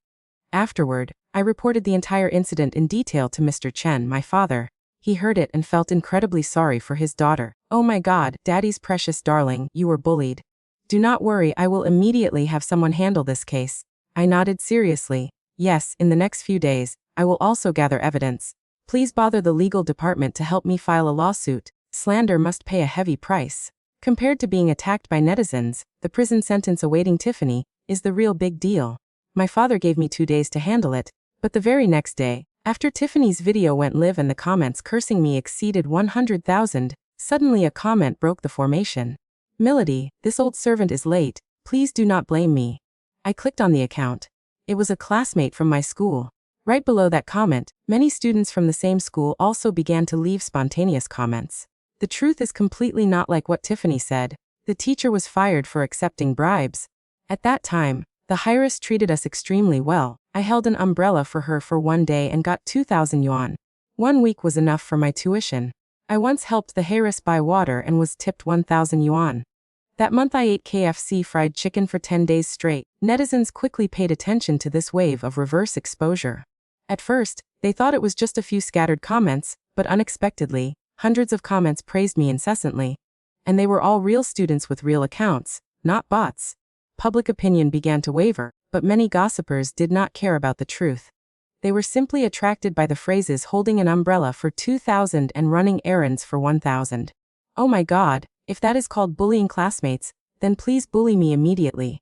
Afterward, I reported the entire incident in detail to Mr. Chen, my father. He heard it and felt incredibly sorry for his daughter. Oh my God, Daddy's precious darling, you were bullied. Do not worry, I will immediately have someone handle this case. I nodded seriously. Yes, in the next few days, I will also gather evidence. Please bother the legal department to help me file a lawsuit. Slander must pay a heavy price. Compared to being attacked by netizens, the prison sentence awaiting Tiffany is the real big deal. My father gave me 2 days to handle it, but the very next day, after Tiffany's video went live and the comments cursing me exceeded 100,000, suddenly a comment broke the formation. Milady, this old servant is late, please do not blame me. I clicked on the account. It was a classmate from my school. Right below that comment, many students from the same school also began to leave spontaneous comments. The truth is completely not like what Tiffany said. The teacher was fired for accepting bribes. At that time, the Heiress treated us extremely well. I held an umbrella for her for 1 day and got 2,000 yuan. 1 week was enough for my tuition. I once helped the Heiress buy water and was tipped 1,000 yuan. That month I ate KFC fried chicken for 10 days straight. Netizens quickly paid attention to this wave of reverse exposure. At first, they thought it was just a few scattered comments, but unexpectedly, hundreds of comments praised me incessantly. And they were all real students with real accounts, not bots. Public opinion began to waver, but many gossipers did not care about the truth. They were simply attracted by the phrases holding an umbrella for 2,000 and running errands for 1,000. Oh my God, if that is called bullying classmates, then please bully me immediately.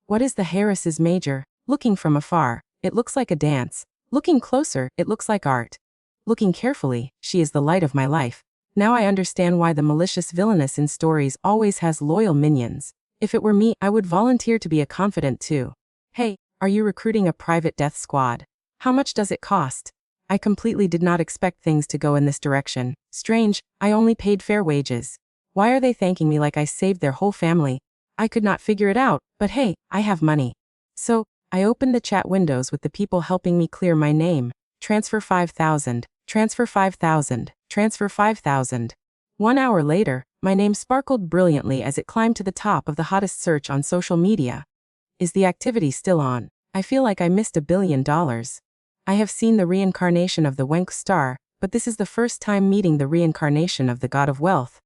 What is the Heiress's major? Looking from afar, it looks like a dance. Looking closer, it looks like art. Looking carefully, she is the light of my life. Now I understand why the malicious villainess in stories always has loyal minions. If it were me, I would volunteer to be a confidant too. Hey, are you recruiting a private death squad? How much does it cost? I completely did not expect things to go in this direction. Strange, I only paid fair wages. Why are they thanking me like I saved their whole family? I could not figure it out, but hey, I have money. So, I opened the chat windows with the people helping me clear my name. Transfer 5,000, transfer 5,000, transfer 5,000. 1 hour later, my name sparkled brilliantly as it climbed to the top of the hottest search on social media. Is the activity still on? I feel like I missed $1 billion. I have seen the reincarnation of the Wenk star, but this is the first time meeting the reincarnation of the god of wealth.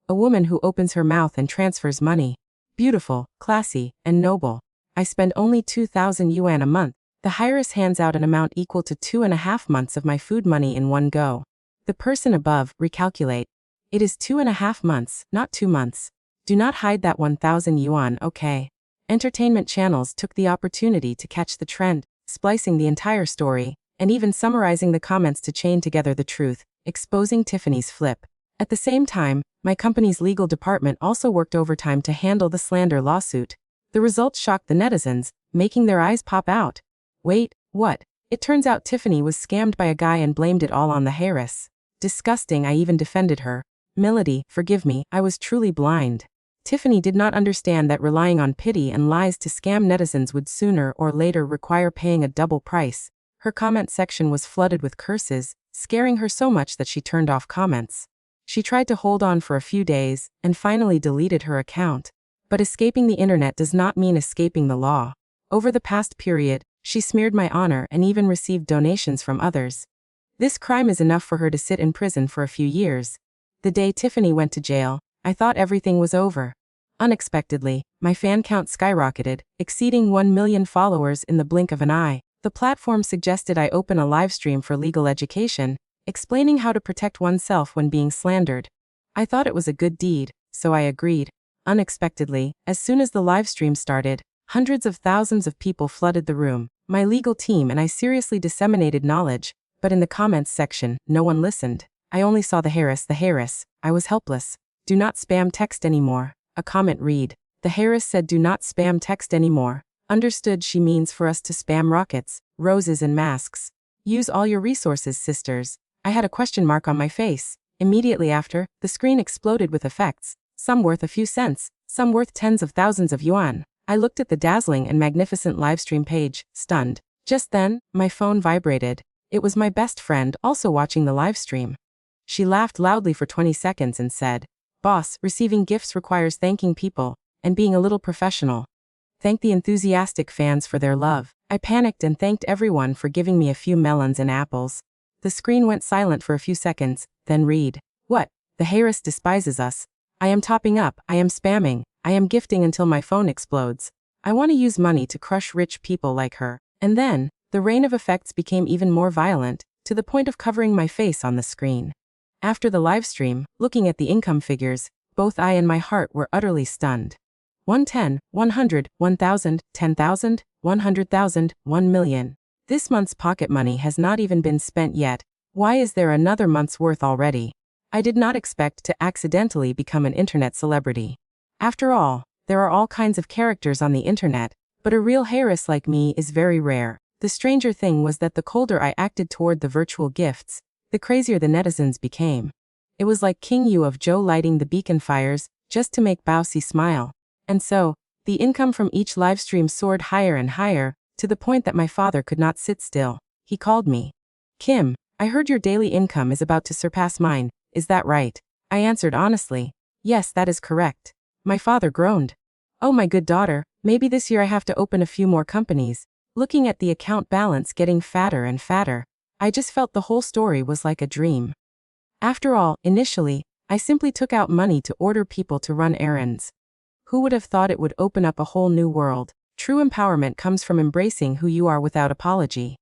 A woman who opens her mouth and transfers money. Beautiful, classy, and noble. I spend only 2,000 yuan a month. The Heiress hands out an amount equal to 2.5 months of my food money in one go. The person above, recalculate. It is 2.5 months, not 2 months. Do not hide that 1,000 yuan, okay? Entertainment channels took the opportunity to catch the trend, splicing the entire story, and even summarizing the comments to chain together the truth, exposing Tiffany's flip. At the same time, my company's legal department also worked overtime to handle the slander lawsuit. The results shocked the netizens, making their eyes pop out. Wait, what? It turns out Tiffany was scammed by a guy and blamed it all on the Heiress. Disgusting, I even defended her. Melody, forgive me, I was truly blind. Tiffany did not understand that relying on pity and lies to scam netizens would sooner or later require paying a double price. Her comment section was flooded with curses, scaring her so much that she turned off comments. She tried to hold on for a few days, and finally deleted her account. But escaping the internet does not mean escaping the law. Over the past period, she smeared my honor and even received donations from others. This crime is enough for her to sit in prison for a few years. The day Tiffany went to jail, I thought everything was over. Unexpectedly, my fan count skyrocketed, exceeding 1 million followers in the blink of an eye. The platform suggested I open a live stream for legal education, explaining how to protect oneself when being slandered. I thought it was a good deed, so I agreed. Unexpectedly, as soon as the live stream started, hundreds of thousands of people flooded the room. My legal team and I seriously disseminated knowledge, but in the comments section, no one listened. I only saw the Heiress. I was helpless. Do not spam text anymore. A comment read. The Heiress said do not spam text anymore. Understood she means for us to spam rockets, roses and masks. Use all your resources, sisters. I had a question mark on my face. Immediately after, the screen exploded with effects, some worth a few cents, some worth tens of thousands of yuan. I looked at the dazzling and magnificent livestream page, stunned. Just then, my phone vibrated. It was my best friend also watching the livestream. She laughed loudly for 20 seconds and said, "Boss, receiving gifts requires thanking people, and being a little professional. Thank the enthusiastic fans for their love." I panicked and thanked everyone for giving me a few melons and apples. The screen went silent for a few seconds, then read. What? The Heiress despises us. I am topping up, I am spamming, I am gifting until my phone explodes. I want to use money to crush rich people like her. And then, the rain of effects became even more violent, to the point of covering my face on the screen. After the livestream, looking at the income figures, both I and my heart were utterly stunned. 110, 100, 1,000, 10,000, 100,000, 1 million. This month's pocket money has not even been spent yet. Why is there another month's worth already? I did not expect to accidentally become an internet celebrity. After all, there are all kinds of characters on the internet, but a real Heiress like me is very rare. The stranger thing was that the colder I acted toward the virtual gifts, the crazier the netizens became. It was like King Yu of Zhou lighting the beacon fires, just to make Baosi smile. And so, the income from each livestream soared higher and higher, to the point that my father could not sit still. He called me. "Kim, I heard your daily income is about to surpass mine, is that right?" I answered honestly. "Yes, that is correct." My father groaned. "Oh my good daughter, maybe this year I have to open a few more companies." Looking at the account balance getting fatter and fatter, I just felt the whole story was like a dream. After all, initially, I simply took out money to order people to run errands. Who would have thought it would open up a whole new world? True empowerment comes from embracing who you are without apology.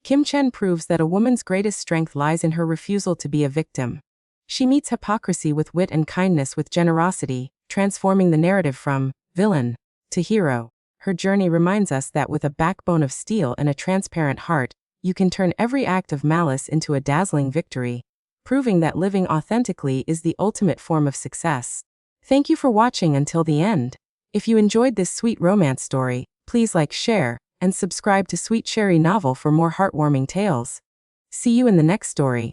Kim Chen proves that a woman's greatest strength lies in her refusal to be a victim. She meets hypocrisy with wit and kindness with generosity, transforming the narrative from villain to hero. Her journey reminds us that with a backbone of steel and a transparent heart, you can turn every act of malice into a dazzling victory, proving that living authentically is the ultimate form of success. Thank you for watching until the end. If you enjoyed this sweet romance story, please like, share, and subscribe to Sweet Cherry Novel for more heartwarming tales. See you in the next story.